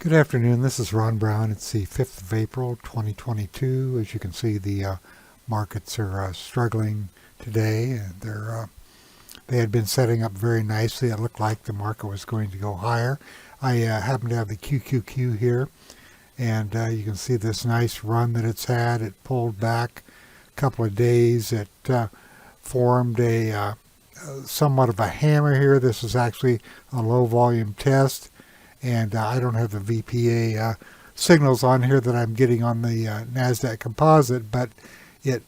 Good afternoon. This is Ron Brown. It's the 5th of April, 2022. As you can see, the markets are struggling today. They had been setting up very nicely. It looked like the market was going to go higher. I happen to have the QQQ here, and you can see this nice run that it's had. It pulled back a couple of days. It formed a somewhat of a hammer here. This is actually a low volume test. And I don't have the VPA signals on here that I'm getting on the NASDAQ Composite, but it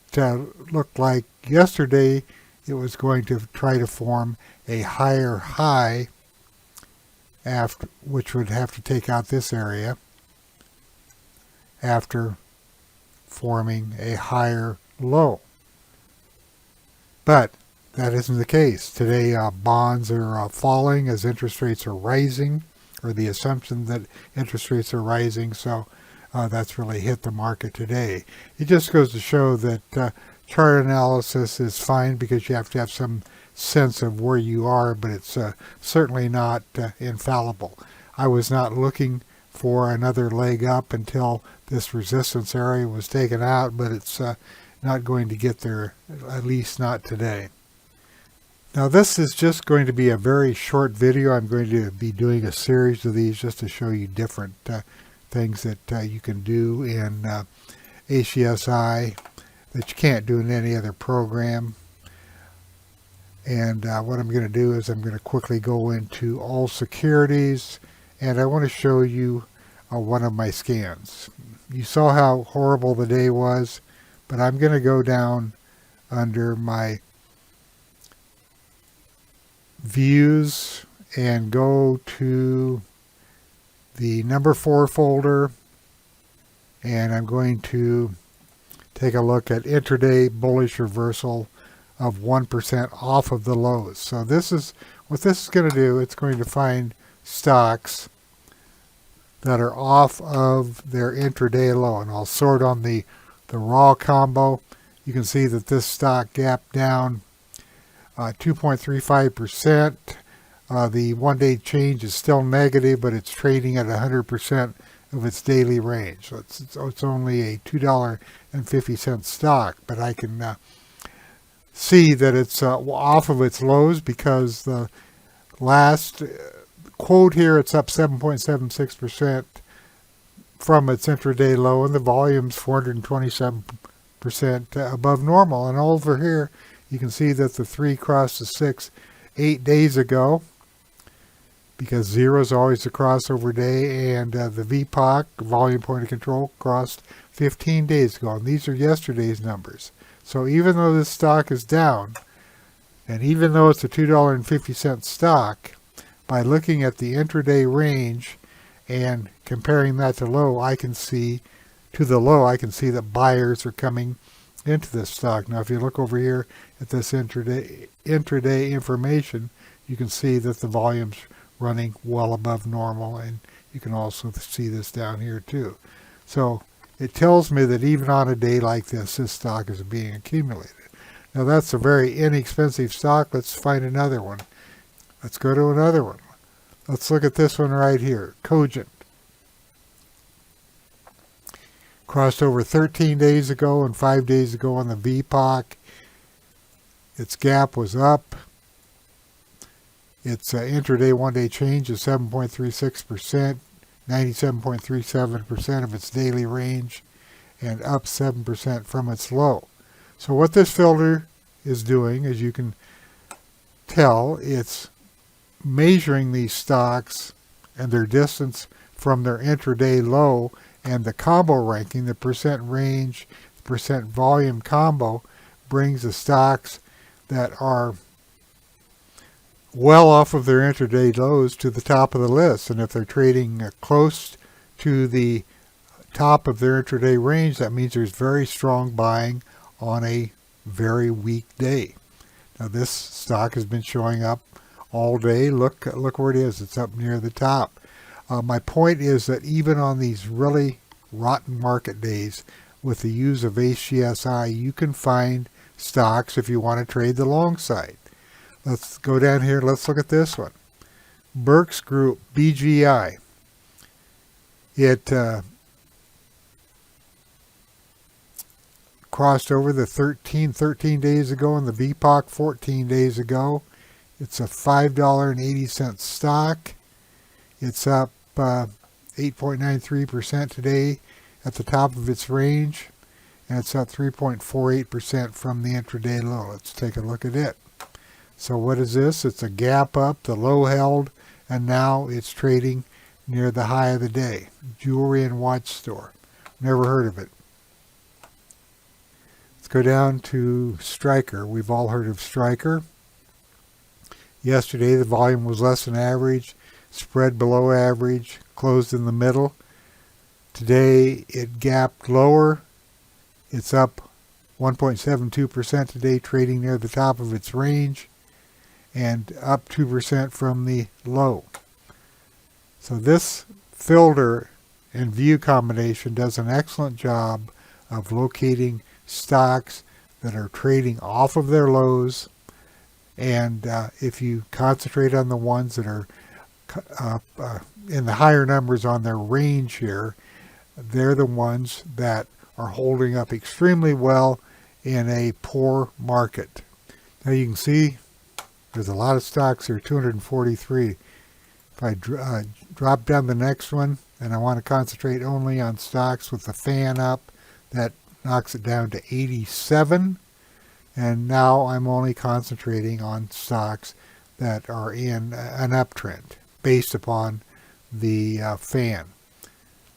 looked like yesterday it was going to try to form a higher high, after, which would have to take out this area, after forming a higher low. But that isn't the case. Today bonds are falling as interest rates are rising, or the assumption that interest rates are rising, so that's really hit the market today. It just goes to show that chart analysis is fine because you have to have some sense of where you are, but it's certainly not infallible. I was not looking for another leg up until this resistance area was taken out, but it's not going to get there, at least not today. Now this is just going to be a very short video. I'm going to be doing a series of these just to show you different things that you can do in HGSI that you can't do in any other program. And what I'm going to do is I'm going to quickly go into all securities, and I want to show you one of my scans. You saw how horrible the day was, but I'm going to go down under my views and go to the number 4 folder, and I'm going to take a look at intraday bullish reversal of 1% off of the lows. So this is what this is going to do. It's going to find stocks that are off of their intraday low, and I'll sort on the raw combo. You can see that this stock gapped down 2.35%. The one-day change is still negative, but it's trading at 100% of its daily range. So it's only a $2.50 stock, but I can see that it's off of its lows because the last quote here, it's up 7.76% from its intraday low, and the volume's 427% above normal. And over here, you can see that the 3 crossed the 6 8 days ago, because 0 is always a crossover day, and the VPOC, volume point of control, crossed 15 days ago, and these are yesterday's numbers. So even though this stock is down, and even though it's a $2.50 stock, by looking at the intraday range and comparing that to low, I can see that buyers are coming into this stock. Now if you look over here at this intraday information, you can see that the volume's running well above normal, and you can also see this down here too. So it tells me that even on a day like this stock is being accumulated. Now that's a very inexpensive stock. Let's find another one. Let's go to another one. Let's look at this one right here, Cogent. Crossed over 13 days ago and 5 days ago on the VPOC. Its gap was up. Its intraday one-day change is 7.36%, 97.37% of its daily range, and up 7% from its low. So what this filter is doing, as you can tell, it's measuring these stocks and their distance from their intraday low, and the combo ranking, the percent range, percent volume combo, brings the stocks that are well off of their intraday lows to the top of the list. And if they're trading close to the top of their intraday range, that means there's very strong buying on a very weak day. Now this stock has been showing up all day. Look where it is. It's up near the top. My point is that even on these really rotten market days, with the use of HGSI, you can find stocks if you want to trade the long side. Let's go down here. Let's look at this one. Burks Group, BGI. It crossed over the 13 days ago, and the VPOC 14 days ago. It's a $5.80 stock. It's up 8.93% today at the top of its range, and it's up 3.48% from the intraday low. Let's take a look at it. So what is this? It's a gap up, the low held, and now it's trading near the high of the day. Jewelry and watch store. Never heard of it. Let's go down to Stryker. We've all heard of Stryker. Yesterday the volume was less than average, spread below average, closed in the middle. Today it gapped lower. It's up 1.72% today, trading near the top of its range, and up 2% from the low. So this filter and view combination does an excellent job of locating stocks that are trading off of their lows, and if you concentrate on the ones that are in the higher numbers on their range here, they're the ones that are holding up extremely well in a poor market. Now you can see there's a lot of stocks here, 243. If I drop down the next one and I want to concentrate only on stocks with the fan up, that knocks it down to 87. And now I'm only concentrating on stocks that are in an uptrend based upon the fan.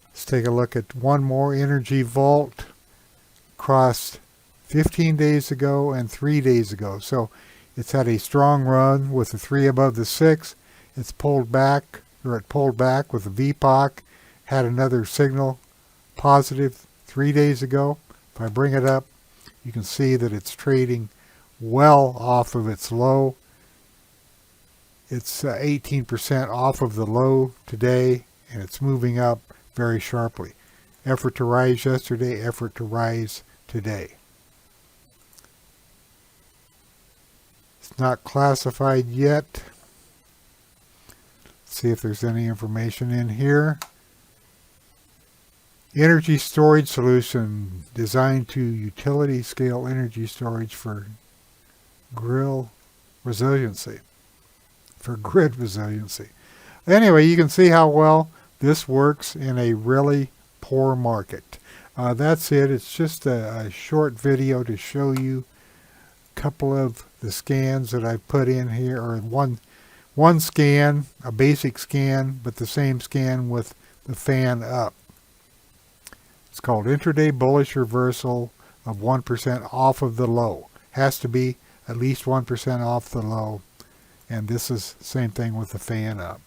Let's take a look at one more. Energy Vault crossed 15 days ago and 3 days ago. So it's had a strong run with the 3 above the 6. It's pulled back, or it pulled back with the VPOC. Had another signal positive 3 days ago. If I bring it up, you can see that it's trading well off of its low. It's 18% off of the low today, and it's moving up very sharply. Effort to rise yesterday, effort to rise today. It's not classified yet. Let's see if there's any information in here. Energy storage solution designed to utility scale energy storage for grid resiliency. Anyway, you can see how well this works in a really poor market. That's it. It's just a short video to show you a couple of the scans that I've put in here, or one scan, a basic scan, but the same scan with the fan up. It's called Intraday Bullish Reversal of 1% off of the low. Has to be at least 1% off the low. And this is the same thing with the fan up.